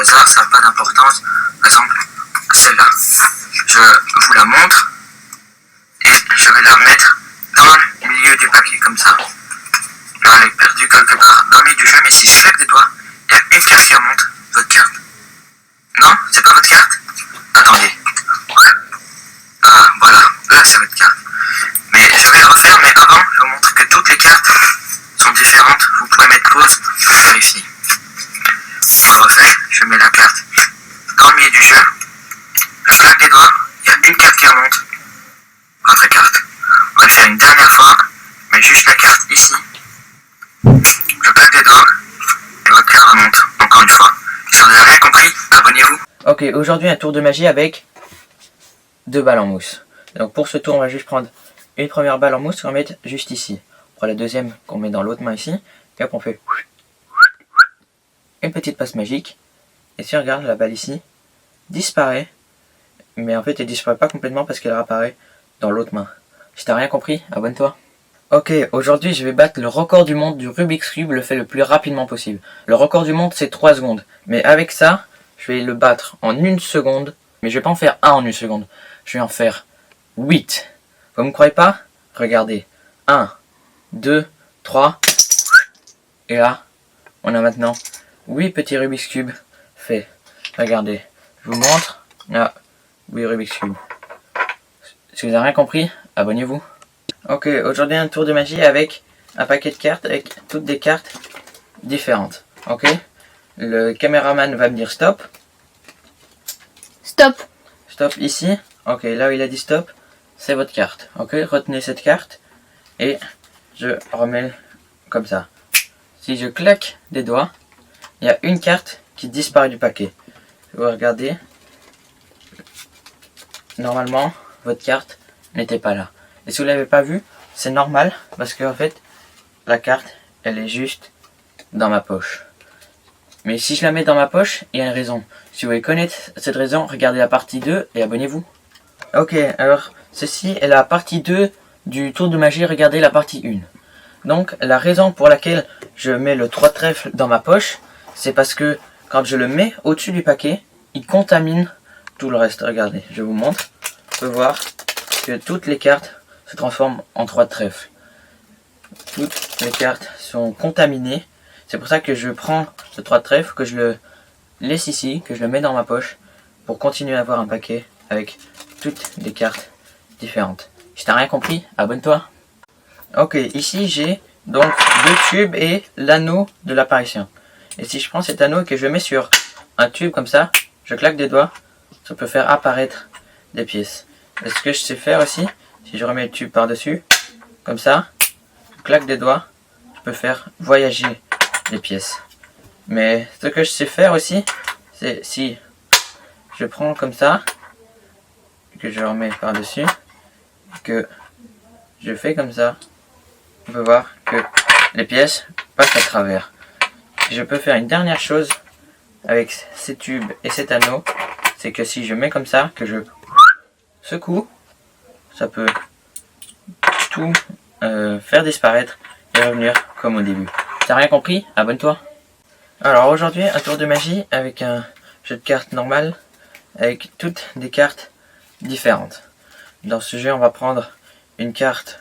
hasard, ça n'a pas d'importance. Par exemple, celle-là. Je vous la montre et je vais la mettre dans le milieu du paquet, comme ça. Là, elle est perdue quelque part dans le milieu du jeu, mais si je claque des doigts, il y a une carte qui remonte, votre carte. Non, c'est pas votre carte? Attendez. Ouais. Ah, voilà, là c'est votre carte. Mais je vais le refaire, mais avant, je vous montre que toutes les cartes sont différentes. Vous pourrez mettre pause pour vérifier. On refait, je mets la carte dans le milieu du jeu. Je claque des doigts, il y a une carte qui remonte. Votre carte. On va le faire une dernière fois, mais juste la carte ici. Je claque des doigts et votre carte remonte. Encore une fois. Si vous n'avez rien compris, abonnez-vous. Ok, aujourd'hui un tour de magie avec 2 balles en mousse. Donc pour ce tour, on va juste prendre une première balle en mousse qu'on va mettre juste ici. On prend la deuxième qu'on met dans l'autre main ici. Et hop, on fait une petite passe magique. Et si on regarde, la balle ici disparaît. Mais en fait, elle disparaît pas complètement parce qu'elle apparaît dans l'autre main. Si t'as rien compris, abonne-toi. Ok, aujourd'hui je vais battre le record du monde du Rubik's Cube, le fait le plus rapidement possible. Le record du monde c'est 3 secondes. Mais avec ça, je vais le battre en 1 seconde. Mais je vais pas en faire un en 1 seconde. Je vais en faire 8. Vous me croyez pas? Regardez. 1, 2, 3. Et là, on a maintenant 8 petits Rubik's Cube faits. Regardez. Je vous montre. Là, 8 Rubik's Cube. Si vous n'avez rien compris, abonnez-vous. Ok, aujourd'hui un tour de magie avec un paquet de cartes, avec toutes des cartes différentes. Ok, le caméraman va me dire stop. Stop. Stop ici. Ok, là où il a dit stop, c'est votre carte. Ok, retenez cette carte et je remets comme ça. Si je claque des doigts, il y a une carte qui disparaît du paquet. Vous regardez. Normalement, votre carte n'était pas là. Et si vous l'avez pas vu, c'est normal parce que en fait, la carte, elle est juste dans ma poche. Mais si je la mets dans ma poche, il y a une raison. Si vous voulez connaître cette raison, regardez la partie 2 et abonnez-vous. Ok, alors ceci est la partie 2 du tour de magie, regardez la partie 1. Donc la raison pour laquelle je mets le 3 trèfles dans ma poche, c'est parce que quand je le mets au-dessus du paquet, il contamine tout le reste. Regardez, je vous montre. On peut voir que toutes les cartes se transforment en 3 trèfles. Toutes les cartes sont contaminées. C'est pour ça que je prends ce 3 trèfles, que je le laisse ici, que je le mets dans ma poche pour continuer à avoir un paquet avec toutes les cartes différentes. Si t'as rien compris, abonne-toi. Ok, ici j'ai donc 2 tubes et l'anneau de l'apparition. Et si je prends cet anneau et que je le mets sur un tube comme ça, je claque des doigts, ça peut faire apparaître des pièces. Et ce que je sais faire aussi, si je remets le tube par-dessus, comme ça, je claque des doigts, je peux faire voyager les pièces. Mais ce que je sais faire aussi, c'est si je prends comme ça, que je remets par-dessus, que je fais comme ça, on peut voir que les pièces passent à travers. Je peux faire une dernière chose avec ces tubes et cet anneau, c'est que si je mets comme ça, que je secoue, ça peut tout faire disparaître et revenir comme au début. T'as rien compris? Abonne-toi. Alors aujourd'hui, un tour de magie avec un jeu de cartes normal, avec toutes des cartes différentes. Dans ce jeu, on va prendre une carte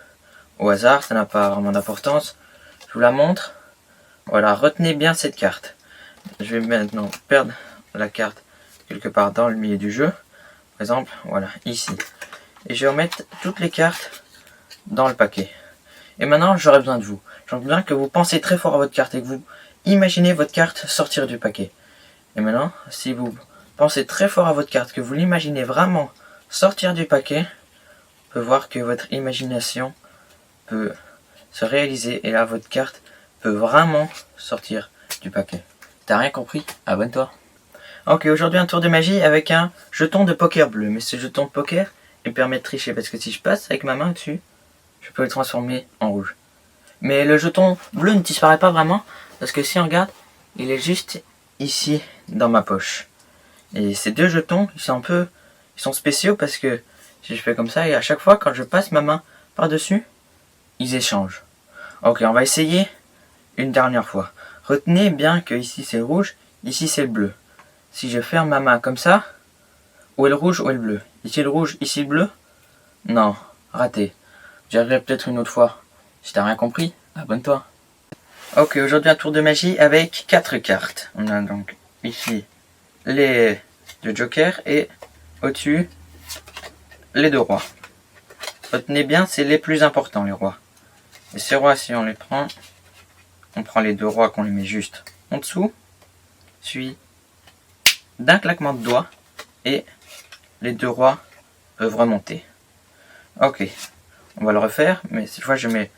au hasard, ça n'a pas vraiment d'importance. Je vous la montre. Voilà, retenez bien cette carte. Je vais maintenant perdre la carte quelque part dans le milieu du jeu. Par exemple, voilà, ici. Et je vais remettre toutes les cartes dans le paquet. Et maintenant, j'aurai besoin de vous. J'aurai besoin que vous pensez très fort à votre carte et que vous imaginez votre carte sortir du paquet. Et maintenant, si vous pensez très fort à votre carte, que vous l'imaginez vraiment sortir du paquet, on peut voir que votre imagination peut se réaliser et là, votre carte peut vraiment sortir du paquet. T'as rien compris? Abonne-toi. Ok, aujourd'hui un tour de magie avec un jeton de poker bleu. Mais ce jeton de poker, il me permet de tricher parce que si je passe avec ma main dessus, je peux le transformer en rouge. Mais le jeton bleu ne disparaît pas vraiment parce que si on regarde, il est juste ici dans ma poche. Et ces 2 jetons, ils sont spéciaux parce que si je fais comme ça et à chaque fois quand je passe ma main par-dessus, ils échangent. Ok, on va essayer une dernière fois. Retenez bien que ici c'est le rouge, ici c'est le bleu. si je ferme ma main comme ça, où est le rouge, où est le bleu? Ici le rouge, ici le bleu? Non, raté. J'y arriverai peut-être une autre fois. Si t'as rien compris, abonne-toi. Ok, aujourd'hui un tour de magie avec 4 cartes. On a donc ici les 2 jokers et au-dessus les 2 rois. Retenez bien, c'est les plus importants, les rois. Et ces rois, si on les prend, on prend les 2 rois qu'on les met juste en dessous, puis d'un claquement de doigts, et les 2 rois peuvent remonter. Ok, on va le refaire, mais cette fois je mets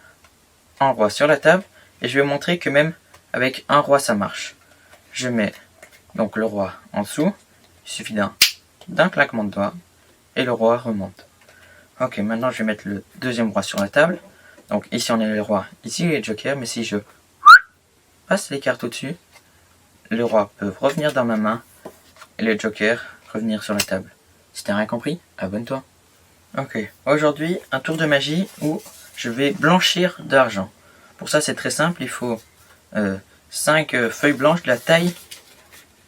un roi sur la table, et je vais montrer que même avec un roi ça marche. Je mets donc le roi en dessous, il suffit d'un claquement de doigts, et le roi remonte. Ok, maintenant je vais mettre le deuxième roi sur la table. Donc ici on a les rois, ici les jokers, mais si je passe les cartes au-dessus, les rois peuvent revenir dans ma main et les jokers revenir sur la table. Si t'as rien compris, abonne-toi. Ok, aujourd'hui un tour de magie où je vais blanchir de l'argent. Pour ça c'est très simple, il faut 5 feuilles blanches de la taille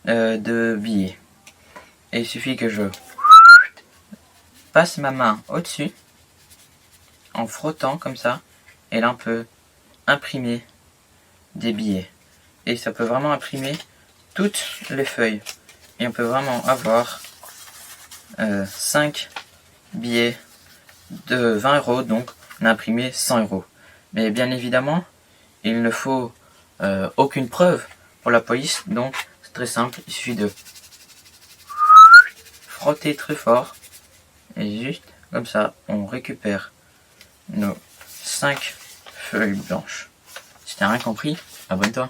de billets. Et il suffit que je passe ma main au-dessus en frottant comme ça, et là on peut imprimer des billets. Et ça peut vraiment imprimer toutes les feuilles. Et on peut vraiment avoir 5 billets de 20 euros, donc on a imprimé 100 euros. Mais bien évidemment, il ne faut aucune preuve pour la police, donc c'est très simple, il suffit de frotter très fort, et juste comme ça, on récupère nos 5 feuilles blanches. Si t'as rien compris, abonne-toi.